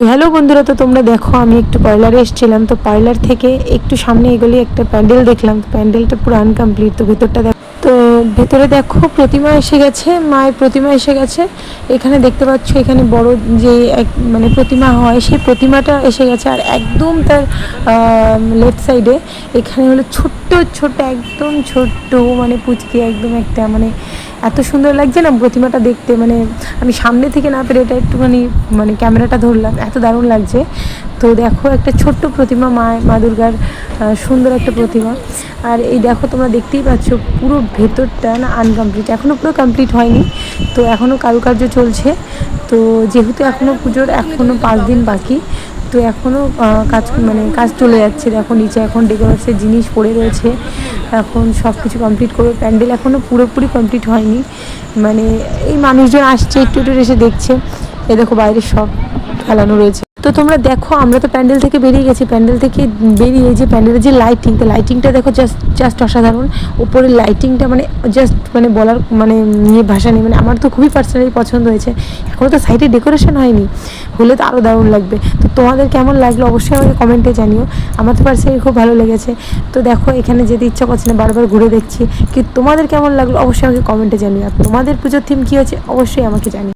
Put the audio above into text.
Hello বন্ধুরা, তো তোমরা দেখো আমি একটু পার্লারে এসেছিলাম। তো পার্লার থেকে একটু সামনে এগোলে একটা প্যান্ডেল দেখলাম। প্যান্ডেলটা পুরো আনকমপ্লিট। তো ভেতরটা তো ভেতরে দেখো প্রতিমা এসে গেছে, মায়ের প্রতিমা এসে গেছে। এখানে দেখতে পাচ্ছ এখানে বড় যে এক মানে প্রতিমা হয় সেই প্রতিমাটা এসে গেছে। আর একদম তার লেফট সাইডে এখানে হলো ছোট্ট ছোট্ট একদম ছোট্ট মানে পুচকি একদম একটা মানে এত সুন্দর লাগছে না প্রতিমাটা দেখতে। মানে আমি সামনে থেকে না পেরে এটা একটুখানি মানে ক্যামেরাটা ধরলাম, এত দারুণ লাগছে। তো দেখো একটা ছোট্ট প্রতিমা মা দুর্গার, সুন্দর একটা প্রতিমা। আর এই দেখো তোমরা দেখতেই পাচ্ছ পুরো ভেতরটা না আনকমপ্লিট, এখনও পুরো কমপ্লিট হয়নি। তো এখনও কারুকার্য চলছে। তো যেহেতু এখনও পুজোর এখনও 5 দিন বাকি, তো এখনও কাজ চলে যাচ্ছে। দেখো নিচে এখন ডেকোরেশনের জিনিস পড়ে রয়েছে, এখন সব কিছু কমপ্লিট করবে। প্যান্ডেল এখনও পুরোপুরি কমপ্লিট হয়নি, মানে এই মানুষজন আসছে একটু একটু এসে দেখছে। এ দেখো বাইরে সব ফেলানো রয়েছে। তো তোমরা দেখো আমরা তো প্যান্ডেল থেকে বেরিয়ে গেছি। প্যান্ডেল থেকে বেরিয়ে যে প্যান্ডেলের যে লাইটিংটা দেখো, জাস্ট অসাধারণ। ওপরের লাইটিংটা মানে জাস্ট মানে বলার মানে নিয়ে ভাষা নেই। মানে আমার তো খুবই পার্সোনালি পছন্দ হয়েছে। এখনও তো সাইডে ডেকোরেশন হয়নি, হলে তো আরও দারুণ লাগবে। তো তোমাদের কেমন লাগলো অবশ্যই আমাকে কমেন্টে জানিও। আমার তো পার্সোনালি খুব ভালো লেগেছে। তো দেখো এখানে যেতে ইচ্ছা করছে না, বারবার ঘুরে দেখছি। কি তোমাদের কেমন লাগলো অবশ্যই আমাকে কমেন্টে জানিও। আর তোমাদের পুজোর থিম কী হয়েছে অবশ্যই আমাকে জানিও।